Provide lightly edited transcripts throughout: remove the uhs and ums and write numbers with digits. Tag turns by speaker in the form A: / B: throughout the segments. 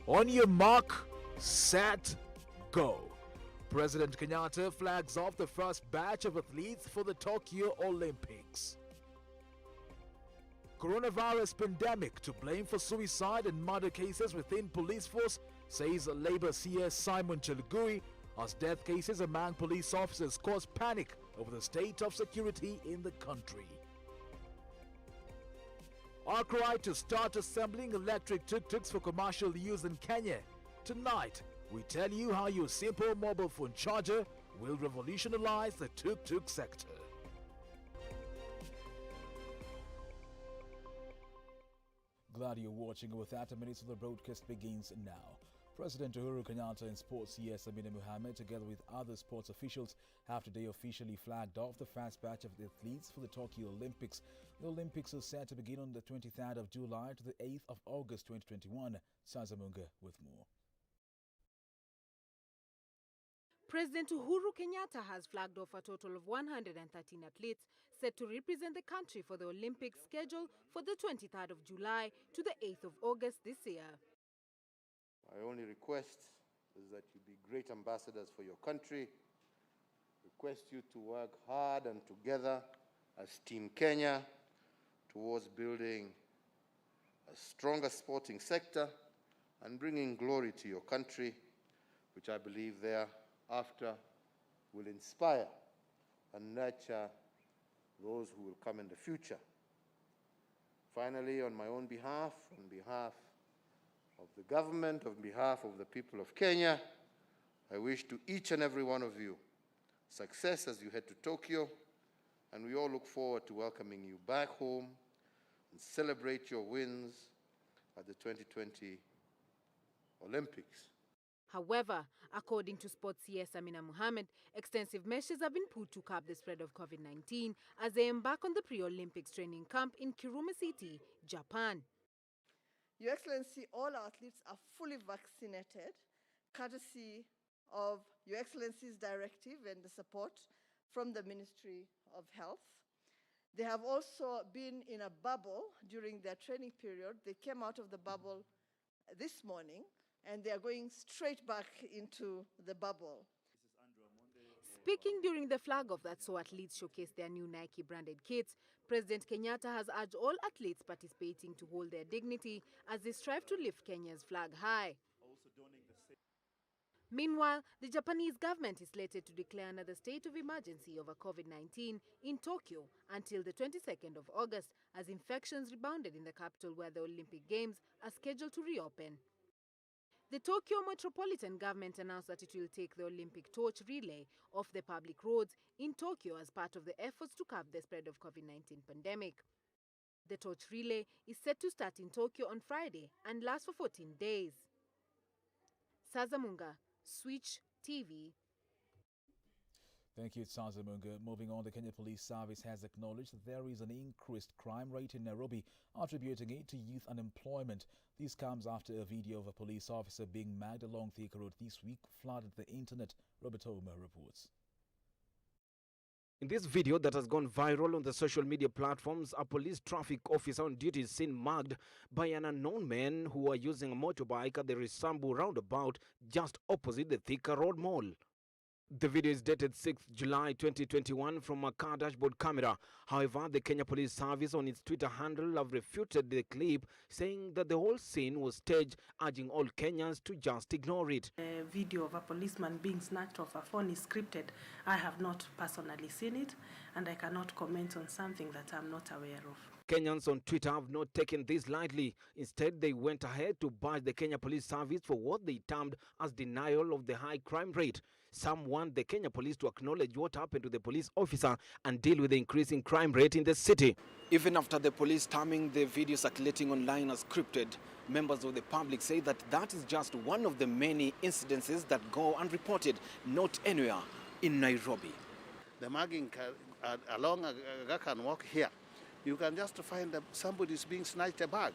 A: On your mark, set, go. President Kenyatta flags off the first batch of athletes for the Tokyo Olympics. Coronavirus pandemic to blame for suicide and murder cases within police force, says Labour CS Simon Chelugui, as death cases among police officers cause panic over the state of security in the country. Our cry to start assembling electric Tuk Tuks for commercial use in Kenya. Tonight, we tell you how your simple mobile phone charger will revolutionize the Tuk Tuk sector. Glad you're watching. With that, a minute of the broadcast begins now. President Uhuru Kenyatta and Sports CS Amina Mohammed, together with other sports officials, have today officially flagged off the first batch of athletes for the Tokyo Olympics. The Olympics are set to begin on the 23rd of July to the 8th of August 2021. Sazamunga with more.
B: President Uhuru Kenyatta has flagged off a total of 113 athletes set to represent the country for the Olympics scheduled for the 23rd of July to the 8th of August this year.
C: My only request is that you be great ambassadors for your country. Request you to work hard and together as Team Kenya towards building a stronger sporting sector and bringing glory to your country, which I believe thereafter will inspire and nurture those who will come in the future. Finally, on my own behalf, on behalf of the government, on behalf of the people of Kenya, I wish to each and every one of you success as you head to Tokyo, and we all look forward to welcoming you back home and celebrate your wins at the 2020 Olympics.
B: However, according to Sports CS Amina Mohammed, extensive measures have been put to curb the spread of COVID-19 as they embark on the pre-Olympics training camp in Kiruma City, Japan.
D: Your Excellency, all our athletes are fully vaccinated, courtesy of Your Excellency's directive and the support from the Ministry of Health. They have also been in a bubble during their training period. They came out of the bubble this morning, and they are going straight back into the bubble.
B: Speaking during the flag-off that saw athletes showcase their new Nike-branded kits, President Kenyatta has urged all athletes participating to hold their dignity as they strive to lift Kenya's flag high. Meanwhile, the Japanese government is slated to declare another state of emergency over COVID-19 in Tokyo until the 22nd of August as infections rebounded in the capital where the Olympic Games are scheduled to reopen. The Tokyo Metropolitan Government announced that it will take the Olympic torch relay off the public roads in Tokyo as part of the efforts to curb the spread of COVID-19 pandemic. The torch relay is set to start in Tokyo on Friday and last for 14 days. Sazamunga, Switch TV.
A: Thank you, Sazamunga. Moving on, the Kenya Police Service has acknowledged that there is an increased crime rate in Nairobi, attributing it to youth unemployment. This comes after a video of a police officer being magged along Thika Road this week flooded the internet. Robert Homer reports.
E: In this video that has gone viral on the social media platforms, a police traffic officer on duty is seen mugged by an unknown man who are using a motorbike at the Risambu roundabout just opposite the Thika Road Mall. The video is dated 6th July 2021 from a car dashboard camera. However, the Kenya Police Service on its Twitter handle have refuted the clip, saying that the whole scene was staged, urging all Kenyans to just ignore it.
F: A video of a policeman being snatched off a phone is scripted. I have not personally seen it, and I cannot comment on something that I'm not aware of.
E: Kenyans on Twitter have not taken this lightly. Instead, they went ahead to bash the Kenya Police Service for what they termed as denial of the high crime rate. Some want the Kenya Police to acknowledge what happened to the police officer and deal with the increasing crime rate in the city. Even after the police terming the video circulating online as scripted, members of the public say that that is just one of the many incidences that go unreported, not anywhere in Nairobi.
C: The mugging along Aga Khan Walk here, you can just find that somebody is being snatched a bag.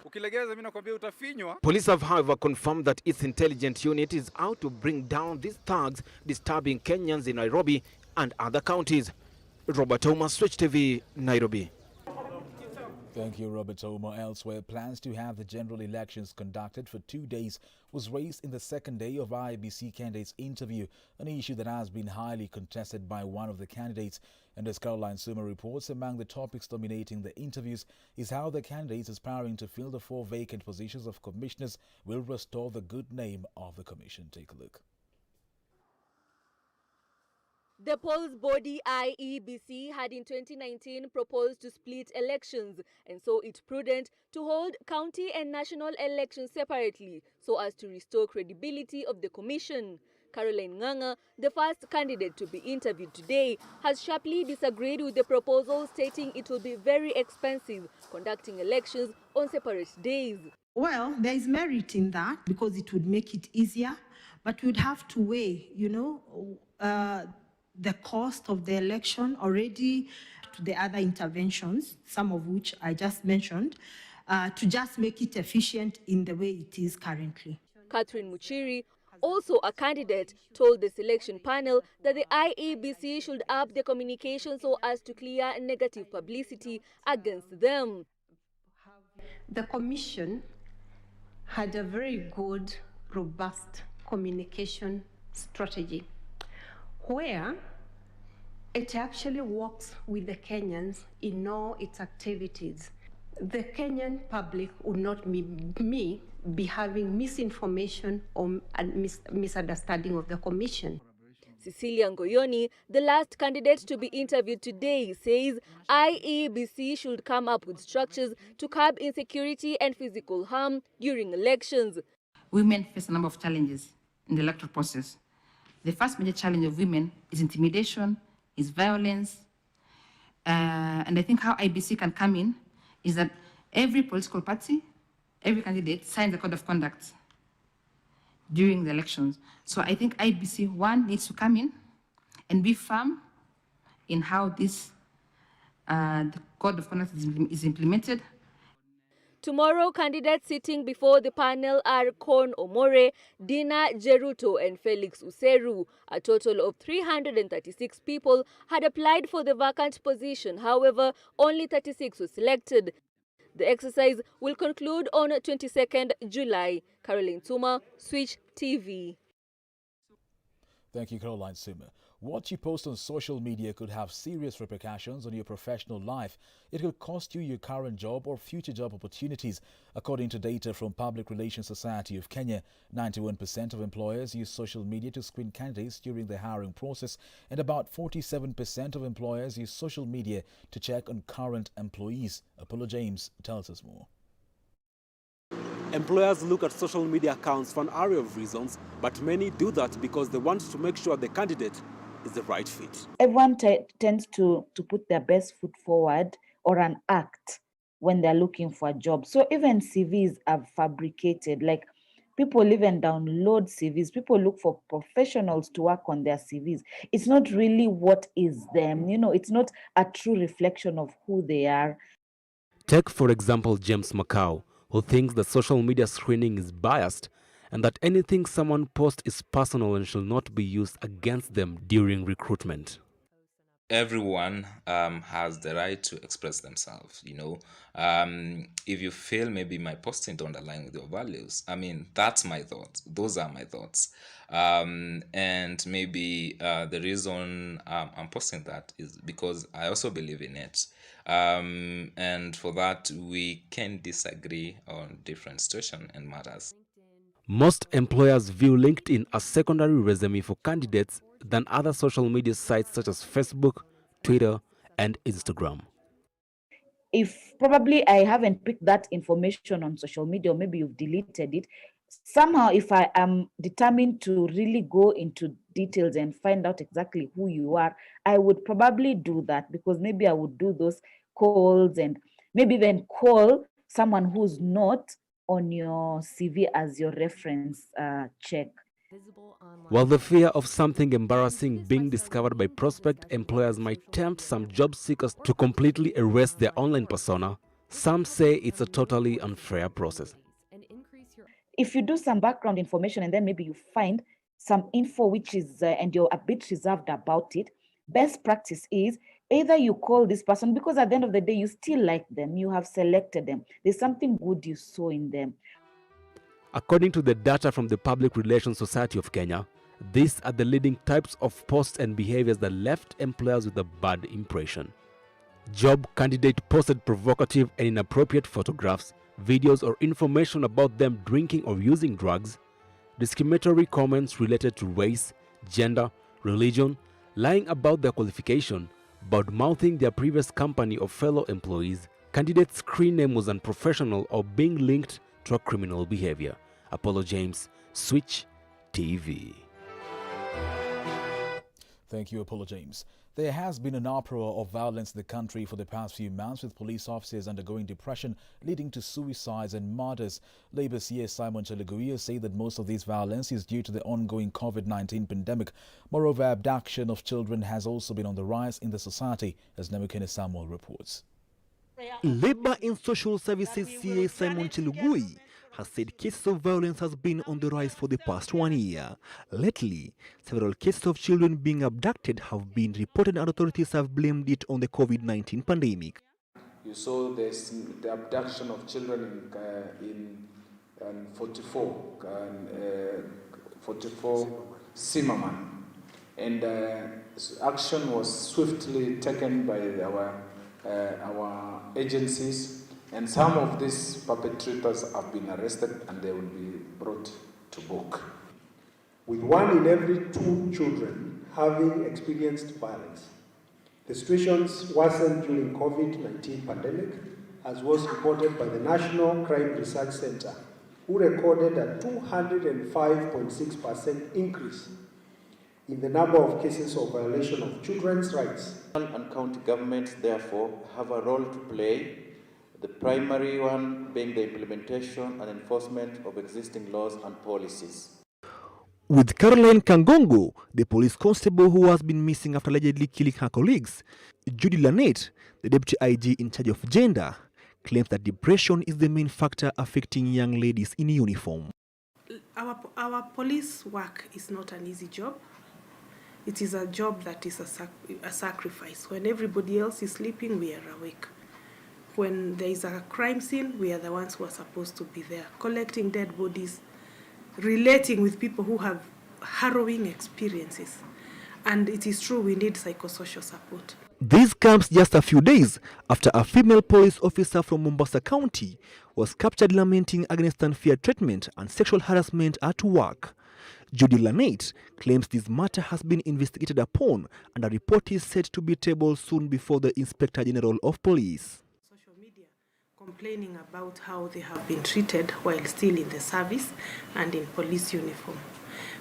E: Police have, however, confirmed that its intelligence unit is out to bring down these thugs disturbing Kenyans in Nairobi and other counties. Robert Thomas, Switch TV, Nairobi.
A: Thank you, Robert Omo. Elsewhere, plans to have the general elections conducted for 2 days was raised in the second day of IABC candidates' interview, an issue that has been highly contested by one of the candidates. And as Caroline Sumer reports, among the topics dominating the interviews is how the candidates aspiring to fill the 4 vacant positions of commissioners will restore the good name of the commission. Take a look.
G: The polls body IABC had in 2019 proposed to split elections and saw it prudent to hold county and national elections separately so as to restore credibility of the commission. Caroline Nganga, the first candidate to be interviewed today, has sharply disagreed with the proposal, stating it will be very expensive conducting elections on separate days.
H: Well, there is merit in that because it would make it easier, but we'd have to weigh, the cost of the election already to the other interventions, some of which I just mentioned, to just make it efficient in the way it is currently.
G: Catherine Muchiri, also a candidate, told the selection panel that the IABC should up the communication so as to clear negative publicity against them.
I: The commission had a very good, robust communication strategy where it actually works with the Kenyans in all its activities. The Kenyan public would not be having misinformation or misunderstanding of the commission.
G: Cecilia Ngoyoni, the last candidate to be interviewed today, says IABC should come up with structures to curb insecurity and physical harm during elections.
J: Women face a number of challenges in the electoral process. The first major challenge of women is intimidation, is violence. And I think how IBC can come in is that every political party, every candidate signs a code of conduct during the elections. So I think IBC, one, needs to come in and be firm in how this the code of conduct is implemented.
G: Tomorrow, candidates sitting before the panel are Kon Omore, Dina Jeruto and Felix Useru. A total of 336 people had applied for the vacant position. However, only 36 were selected. The exercise will conclude on 22nd July. Caroline Tuma, Switch TV.
A: Thank you, Caroline Sumer. What you post on social media could have serious repercussions on your professional life. It could cost you your current job or future job opportunities. According to data from Public Relations Society of Kenya, 91% of employers use social media to screen candidates during the hiring process, and about 47% of employers use social media to check on current employees. Apollo James tells us more.
K: Employers look at social media accounts for an array of reasons, but many do that because they want to make sure the candidate is the right fit.
L: Everyone tends to put their best foot forward or an act when they're looking for a job. So even CVs are fabricated. Like, people even download CVs. People look for professionals to work on their CVs. It's not really what is them. It's not a true reflection of who they are.
E: Take, for example, James Macau, who thinks that social media screening is biased and that anything someone posts is personal and shall not be used against them during recruitment.
M: Everyone has the right to express themselves, if you feel maybe my posting don't align with your values, that's my thoughts. Those are my thoughts. And maybe the reason I'm posting that is because I also believe in it. And for that, we can disagree on different situations and matters.
E: Most employers view LinkedIn as secondary resume for candidates than other social media sites such as Facebook, Twitter, and Instagram.
L: If probably I haven't picked that information on social media, or maybe you've deleted it, somehow if I am determined to really go into details and find out exactly who you are, I would probably do that, because maybe I would do those calls and maybe even call someone who's not on your CV as your reference check.
E: While the fear of something embarrassing being discovered by prospect employers might tempt some job seekers to completely erase their online persona, some say it's a totally unfair process.
L: If you do some background information and then maybe you find some info which is, and you're a bit reserved about it, best practice is either you call this person, because at the end of the day, you still like them, you have selected them. There's something good you saw in them.
E: According to the data from the Public Relations Society of Kenya, these are the leading types of posts and behaviors that left employers with a bad impression. Job candidate posted provocative and inappropriate photographs, videos, or information about them drinking or using drugs, discriminatory comments related to race, gender, religion, lying about their qualification, bad-mouthing their previous company or fellow employees, candidates' screen name was unprofessional or being linked to a criminal behavior. Apollo James, Switch TV.
A: Thank you, Apollo James. There has been an uproar of violence in the country for the past few months, with police officers undergoing depression leading to suicides and murders. Labour CS Simon Cheleguia said that most of this violence is due to the ongoing COVID-19 pandemic. Moreover, abduction of children has also been on the rise in the society, as Nemukene Samuel reports.
N: Labour and Social Services CA Simon Chelugui has said cases of violence has been on the rise for the past 1 year. Lately, several cases of children being abducted have been reported and authorities have blamed it on the COVID-19 pandemic.
O: You saw the abduction of children in 44 Zimmerman, and action was swiftly taken by our agencies. And some of these perpetrators have been arrested and they will be brought to book.
P: With 1 in every 2 children having experienced violence, the situations worsened during COVID-19 pandemic, as was reported by the National Crime Research Center, who recorded a 205.6% increase in the number of cases of violation of children's rights.
Q: And county governments, therefore, have a role to play, the primary one being the implementation and enforcement of existing laws and policies.
N: With Caroline Kangongo, the police constable who has been missing after allegedly killing her colleagues, Judy Lanette, the deputy IG in charge of gender, claims that depression is the main factor affecting young ladies in uniform.
F: Our police work is not an easy job. It is a job that is a sacrifice. When everybody else is sleeping, we are awake. When there is a crime scene, we are the ones who are supposed to be there, collecting dead bodies, relating with people who have harrowing experiences. And it is true, we need psychosocial support.
N: This comes just a few days after a female police officer from Mombasa County was captured lamenting against unfair treatment and sexual harassment at work. Judy Lanette claims this matter has been investigated upon and a report is set to be tabled soon before the Inspector General of Police.
F: Complaining about how they have been treated while still in the service and in police uniform.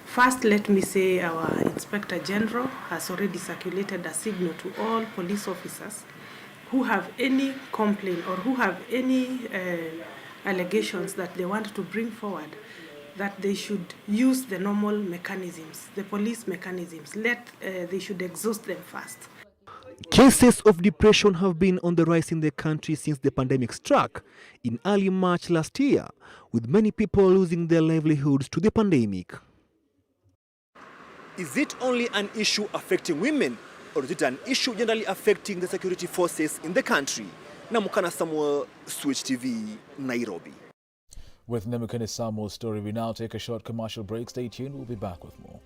F: First, let me say our Inspector General has already circulated a signal to all police officers who have any complaint or who have any allegations that they want to bring forward, that they should use the normal mechanisms, the police mechanisms. They should exhaust them first.
N: Cases of depression have been on the rise in the country since the pandemic struck in early March last year, with many people losing their livelihoods to the pandemic. Is it only an issue affecting women, or is it an issue generally affecting the security forces in the country? Nemukene Samuel, Switch TV, Nairobi.
A: With Nemukene Samuel's story, we now take a short commercial break. Stay tuned, we'll be back with more.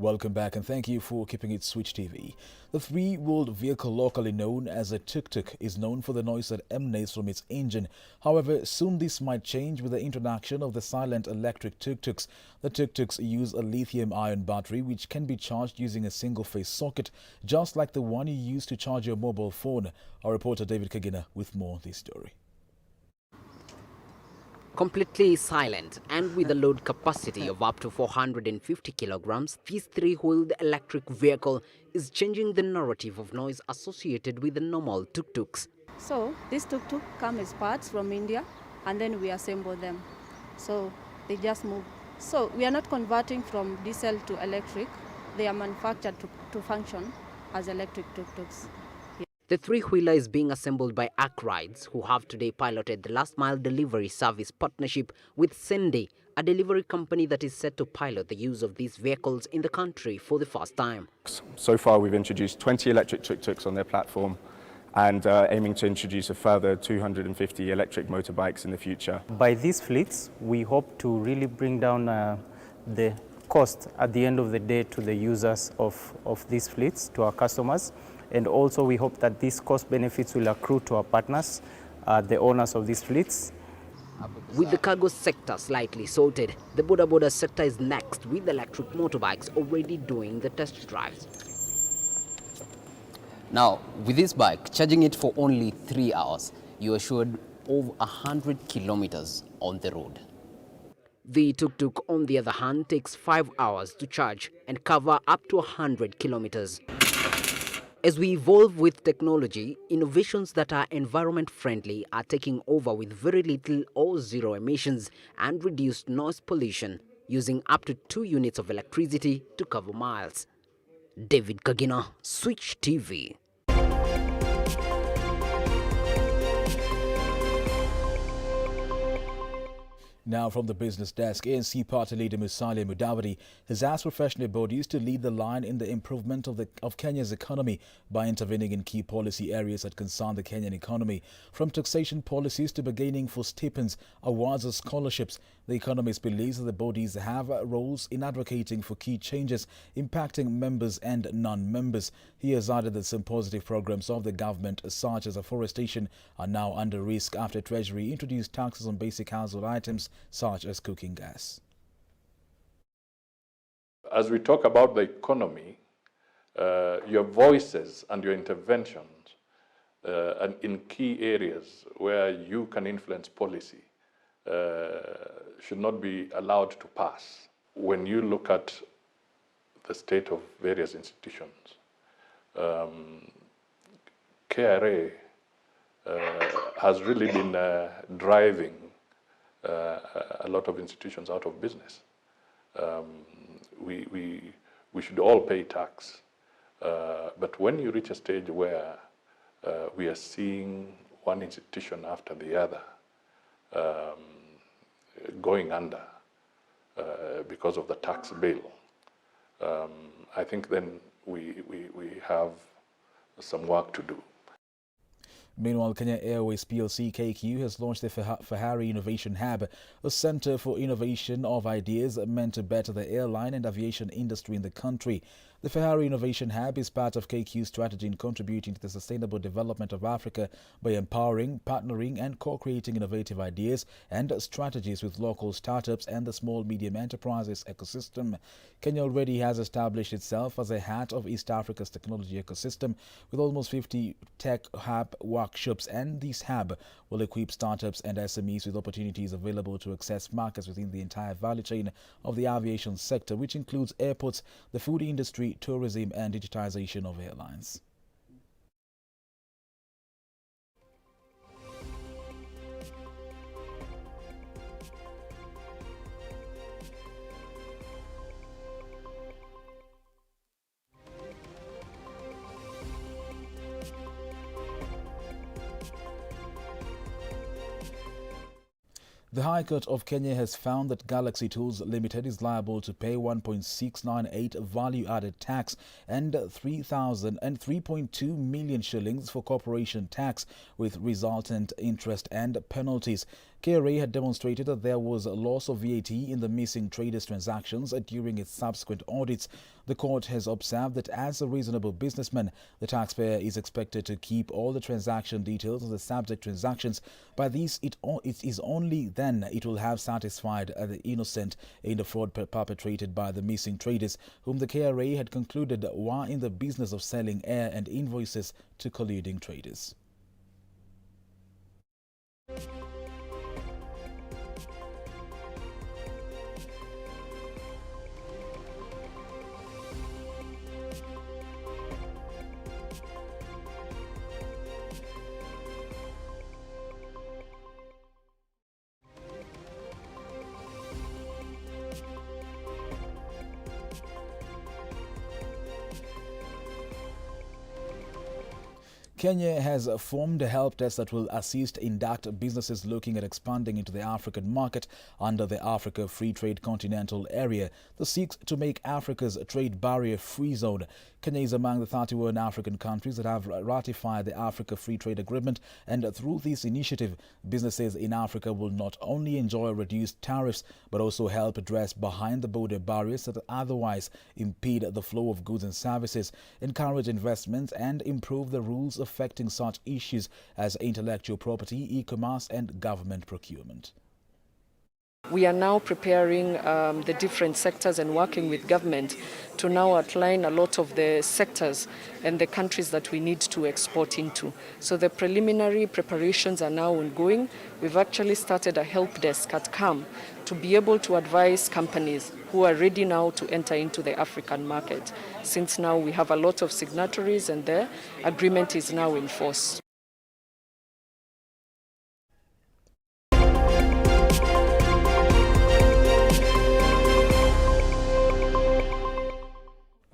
A: Welcome back and thank you for keeping it Switch TV. The three-wheeled vehicle locally known as a Tuk Tuk is known for the noise that emanates from its engine. However, soon this might change with the introduction of the silent electric Tuk Tuks. The Tuk Tuks use a lithium-ion battery which can be charged using a single-phase socket, just like the one you use to charge your mobile phone. Our reporter David Kagina with more on this story.
R: Completely silent and with a load capacity of up to 450 kilograms, this three-wheeled electric vehicle is changing the narrative of noise associated with the normal tuk-tuks.
S: So these tuk-tuk come as parts from India and then we assemble them. So they just move. So we are not converting from diesel to electric. They are manufactured to function as electric tuk-tuks.
R: The three-wheeler is being assembled by Arc Rides, who have today piloted the last-mile delivery service partnership with Sende, a delivery company that is set to pilot the use of these vehicles in the country for the first time.
T: So far, we've introduced 20 electric tuk-tuks on their platform and aiming to introduce a further 250 electric motorbikes in the future.
U: By these fleets, we hope to really bring down the cost at the end of the day to the users of these fleets, to our customers. And also we hope that these cost benefits will accrue to our partners, the owners of these fleets.
R: With the cargo sector slightly sorted, the border sector is next, with electric motorbikes already doing the test drives.
V: Now, with this bike, charging it for only 3 hours, you are assured over 100 kilometers on the road.
R: The tuk-tuk, on the other hand, takes 5 hours to charge and cover up to 100 kilometers. As we evolve with technology, innovations that are environment-friendly are taking over with very little or zero emissions and reduced noise pollution, using up to 2 units of electricity to cover miles. David Kagina, Switch TV.
A: Now from the business desk, ANC party leader Musalia Mudavadi has asked professional bodies to lead the line in the improvement of Kenya's economy by intervening in key policy areas that concern the Kenyan economy. From taxation policies to bargaining for stipends, awards or scholarships, the economist believes that the bodies have roles in advocating for key changes impacting members and non-members. He has added that some positive programs of the government, such as afforestation, are now under risk after Treasury introduced taxes on basic household items such as cooking gas.
W: As we talk about the economy, your voices and your interventions and in key areas where you can influence policy should not be allowed to pass. When you look at the state of various institutions, KRA has really been driving a lot of institutions out of business. We should all pay tax, but when you reach a stage where we are seeing one institution after the other going under because of the tax bill, I think then we have some work to do.
A: Meanwhile, Kenya Airways PLC KQ has launched the Fahari Innovation Hub, a center for innovation of ideas meant to better the airline and aviation industry in the country. The Fahari Innovation Hub is part of KQ's strategy in contributing to the sustainable development of Africa by empowering, partnering and co-creating innovative ideas and strategies with local startups and the small-medium enterprises ecosystem. Kenya already has established itself as a heart of East Africa's technology ecosystem with almost 50 tech hub workshops, and this hub will equip startups and SMEs with opportunities available to access markets within the entire value chain of the aviation sector, which includes airports, the food industry, tourism and digitization of airlines. The High Court of Kenya has found that Galaxy Tools Limited is liable to pay 1.698 value-added tax and 3.2 million shillings for corporation tax with resultant interest and penalties. KRA had demonstrated that there was a loss of VAT in the missing traders' transactions during its subsequent audits. The court has observed that as a reasonable businessman, the taxpayer is expected to keep all the transaction details of the subject transactions. By this, it is only then it will have satisfied the innocent in the fraud perpetrated by the missing traders, whom the KRA had concluded were in the business of selling air and invoices to colluding traders. Kenya has formed a help desk that will assist induct businesses looking at expanding into the African market under the Africa Free Trade Continental Area that seeks to make Africa's trade barrier-free zone. Kenya is among the 31 African countries that have ratified the Africa Free Trade Agreement, and through this initiative, businesses in Africa will not only enjoy reduced tariffs but also help address behind-the-border barriers that otherwise impede the flow of goods and services, encourage investments, and improve the rules affecting such issues as intellectual property, e-commerce, and government procurement.
B: We are now preparing the different sectors and working with government to now outline a lot of the sectors and the countries that we need to export into. So the preliminary preparations are now ongoing. We've actually started a help desk at CAM to be able to advise companies who are ready now to enter into the African market, since now we have a lot of signatories and the agreement is now in force.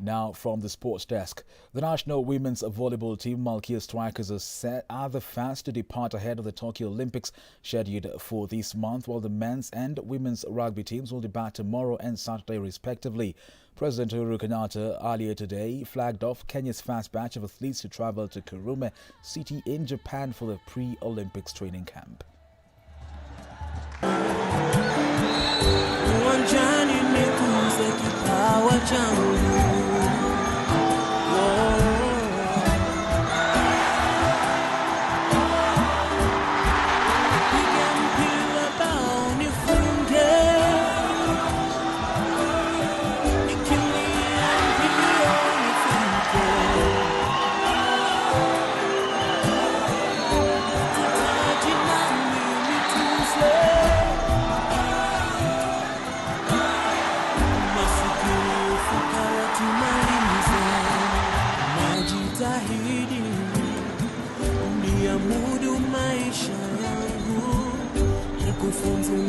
A: Now from the sports desk, the national women's volleyball team Malkia Strikers are the first to depart ahead of the Tokyo Olympics scheduled for this month, while the men's and women's rugby teams will depart tomorrow and Saturday respectively. President Uhuru Kenyatta earlier today flagged off Kenya's first batch of athletes to travel to Kurume City in Japan for the pre-Olympics training camp.
C: Uwanjani nimekuza kipawa changu